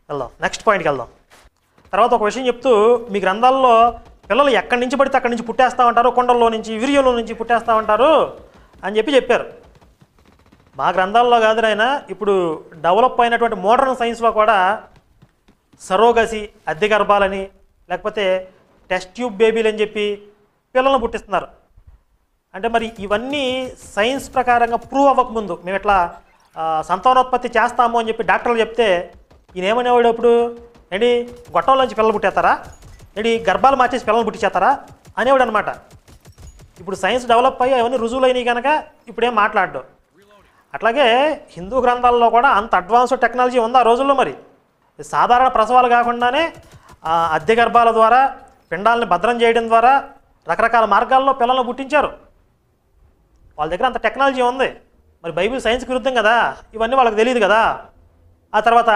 వెళ్దాం, నెక్స్ట్ పాయింట్కి వెళ్దాం. తర్వాత ఒక విషయం చెప్తూ, మీ గ్రంథాల్లో పిల్లలు ఎక్కడి నుంచి పడితే అక్కడి నుంచి పుట్టేస్తూ ఉంటారు, కొండల్లో నుంచి వీర్యంలో నుంచి పుట్టేస్తూ ఉంటారు అని చెప్పారు. మా గ్రంథాల్లో కాదు నాయన, ఇప్పుడు డెవలప్ అయినటువంటి మోడర్న్ సైన్స్లో కూడా సరోగసి, అద్దె గర్భాలని, లేకపోతే టెస్ట్ ట్యూబ్ బేబీలు అని చెప్పి పిల్లలను పుట్టిస్తున్నారు. అంటే మరి ఇవన్నీ సైన్స్ ప్రకారంగా ప్రూవ్ అవ్వకముందు మేము ఇట్లా సంతానోత్పత్తి చేస్తాము అని చెప్పి డాక్టర్లు చెప్తే ఈయన ఏమనేవాడు అప్పుడు, ఏంటి గొట్టంలోంచి పిల్లలు పుట్టేస్తారా, ఏంటి గర్భాలు మార్చేసి పిల్లలు పుట్టించేస్తారా అనేవాడు అనమాట. ఇప్పుడు సైన్స్ డెవలప్ అయ్యి అవన్నీ రుజువులు అయినాయి కనుక ఇప్పుడేం మాట్లాడ్డు. అట్లాగే హిందూ గ్రంథాల్లో కూడా అంత అడ్వాన్స్డ్ టెక్నాలజీ ఉంది ఆ రోజుల్లో. మరి సాధారణ ప్రసవాలు కాకుండానే అద్దె గర్భాల ద్వారా పిండాలని భద్రం చేయడం ద్వారా రకరకాల మార్గాల్లో పిల్లలను పుట్టించారు. వాళ్ళ దగ్గర అంత టెక్నాలజీ ఉంది. మరి బైబిల్ సైన్స్కి విరుద్ధం కదా, ఇవన్నీ వాళ్ళకి తెలియదు కదా. ఆ తర్వాత